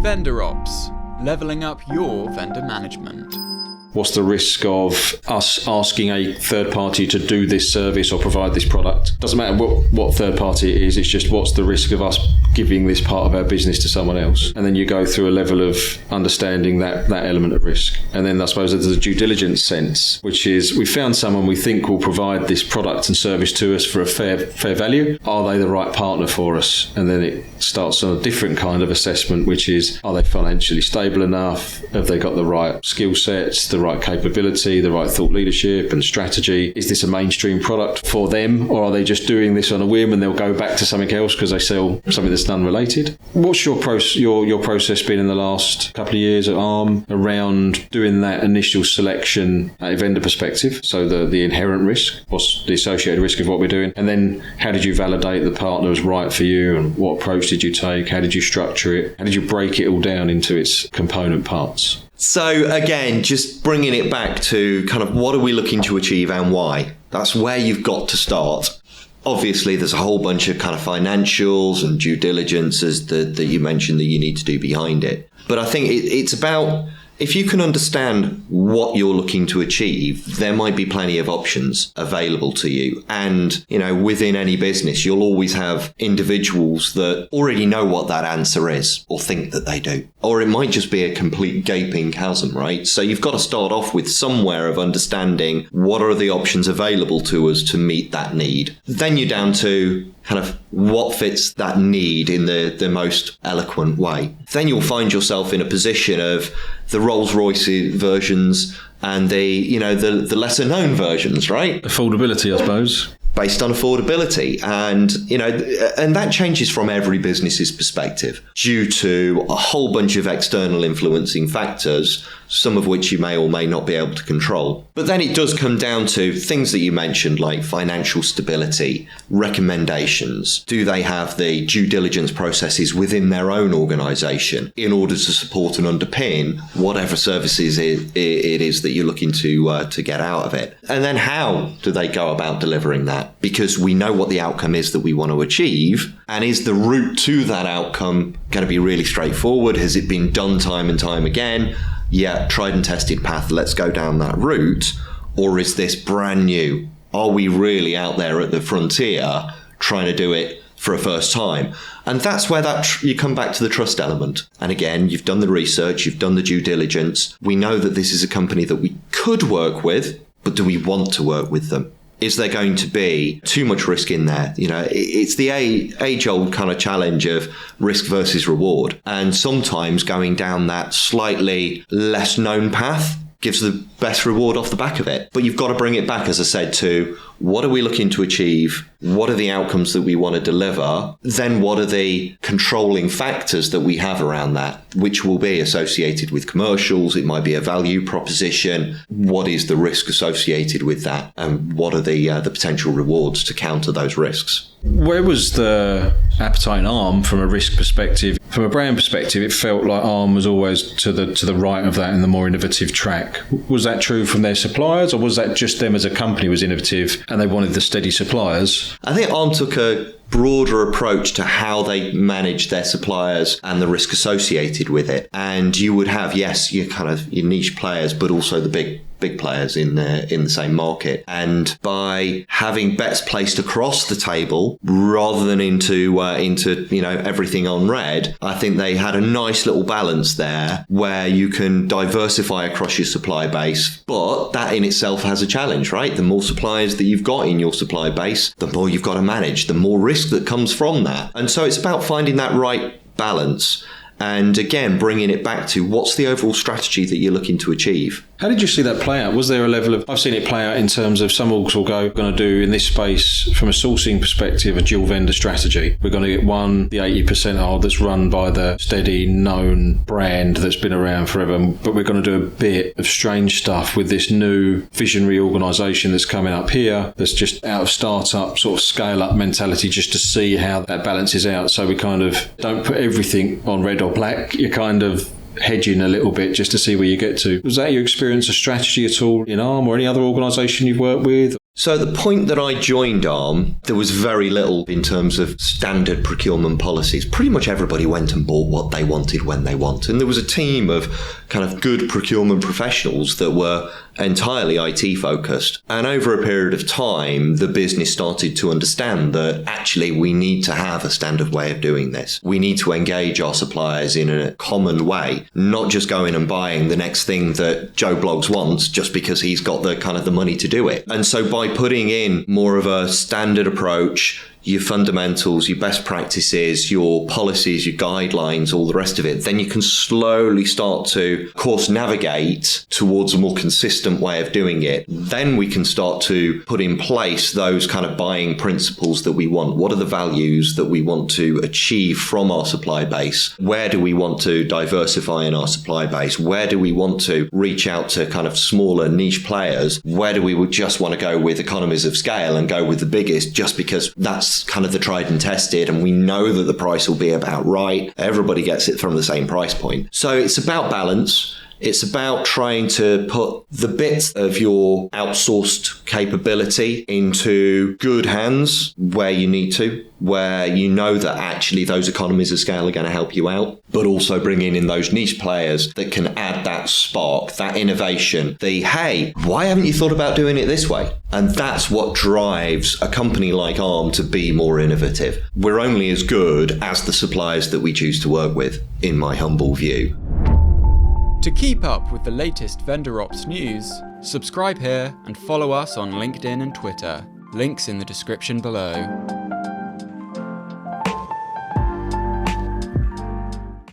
Vendor Ops, leveling up your vendor management. What's the risk of us asking a third party to do this service or provide this product? Doesn't matter what third party it is, it's just what's the risk of us giving this part of our business to someone else? And then you go through a level of understanding that element of risk. And then I suppose there's a due diligence sense, which is we found someone we think will provide this product and service to us for a fair value. Are they the right partner for us? And then it starts on a different kind of assessment, which is, are they financially stable enough? Have they got the right skill sets, the right capability, the right thought leadership and strategy? Is this a mainstream product for them, or are they just doing this on a whim and they'll go back to something else because they sell something that's unrelated? What's your process been in the last couple of years at Arm around doing that initial selection at a vendor perspective? So the inherent risk, what's the associated risk of what we're doing? And then how did you validate the partner was right for you, and what approach did you take? How did you structure it? How did you break it all down into its component parts? So again, just bringing it back to kind of what are we looking to achieve and why? That's where you've got to start. Obviously, there's a whole bunch of kind of financials and due diligences that you mentioned that you need to do behind it. But I think it's about, if you can understand what you're looking to achieve, there might be plenty of options available to you. And, within any business, you'll always have individuals that already know what that answer is or think that they do. Or it might just be a complete gaping chasm, right? So you've got to start off with somewhere of understanding what are the options available to us to meet that need. Then you're down to kind of what fits that need in the most eloquent way. Then you'll find yourself in a position of the Rolls-Royce versions and the lesser known versions, right? Affordability, I suppose. Based on affordability. And, and that changes from every business's perspective due to a whole bunch of external influencing factors, some of which you may or may not be able to control. But then it does come down to things that you mentioned, like financial stability, recommendations. Do they have the due diligence processes within their own organization in order to support and underpin whatever services it is that you're looking to get out of it? And then how do they go about delivering that? Because we know what the outcome is that we want to achieve. And is the route to that outcome going to be really straightforward? Has it been done time and time again? Yeah, tried and tested path, let's go down that route. Or is this brand new? Are we really out there at the frontier trying to do it for a first time? And that's where you come back to the trust element. And again, you've done the research, you've done the due diligence. We know that this is a company that we could work with, but do we want to work with them? Is there going to be too much risk in there? It's the age-old kind of challenge of risk versus reward. And sometimes going down that slightly less known path gives the best reward off the back of it. But you've got to bring it back, as I said, to what are we looking to achieve? What are the outcomes that we want to deliver? Then what are the controlling factors that we have around that, which will be associated with commercials? It might be a value proposition. What is the risk associated with that? And what are the potential rewards to counter those risks? Where was the appetite in Arm from a risk perspective? From a brand perspective, it felt like Arm was always to the right of that in the more innovative track. Was that true from their suppliers, or was that just them as a company was innovative and they wanted the steady suppliers? I think Arm took a broader approach to how they manage their suppliers and the risk associated with it. And you would have, yes, your niche players, but also the big players in the same market. And by having bets placed across the table rather than into everything on red, I think they had a nice little balance there where you can diversify across your supply base. But that in itself has a challenge, right? The more suppliers that you've got in your supply base, the more you've got to manage, the more risk that comes from that. And so it's about finding that right balance. And again, bringing it back to what's the overall strategy that you're looking to achieve. How did you see that play out? Was there a level of, I've seen it play out in terms of some orgs will go, we're going to do in this space, from a sourcing perspective, a dual vendor strategy. We're going to get the 80% that's run by the steady, known brand that's been around forever, but we're going to do a bit of strange stuff with this new visionary organisation that's coming up here, that's just out of startup, sort of scale-up mentality, just to see how that balances out. So we kind of don't put everything on red or black. You're kind of hedging a little bit just to see where you get to. Was that your experience of strategy at all in Arm or any other organisation you've worked with? So at the point that I joined ARM, there was very little in terms of standard procurement policies. Pretty much everybody went and bought what they wanted when they wanted. And there was a team of kind of good procurement professionals that were entirely IT focused. And over a period of time, the business started to understand that actually we need to have a standard way of doing this. We need to engage our suppliers in a common way, not just going and buying the next thing that Joe Bloggs wants just because he's got the kind of the money to do it. And so by putting in more of a standard approach, your fundamentals, your best practices, your policies, your guidelines, all the rest of it, then you can slowly start to course navigate towards a more consistent way of doing it. Then we can start to put in place those kind of buying principles that we want. What are the values that we want to achieve from our supply base? Where do we want to diversify in our supply base? Where do we want to reach out to kind of smaller niche players? Where do we just want to go with economies of scale and go with the biggest just because that's kind of the tried and tested and we know that the price will be about right. Everybody gets it from the same price point. So it's about balance. It's about trying to put the bits of your outsourced capability into good hands where you need to, where you know that actually those economies of scale are going to help you out, but also bringing in those niche players that can add that spark, that innovation, hey, why haven't you thought about doing it this way? And that's what drives a company like ARM to be more innovative. We're only as good as the suppliers that we choose to work with, in my humble view. To keep up with the latest vendor ops news, subscribe here and follow us on LinkedIn and Twitter. Links in the description below.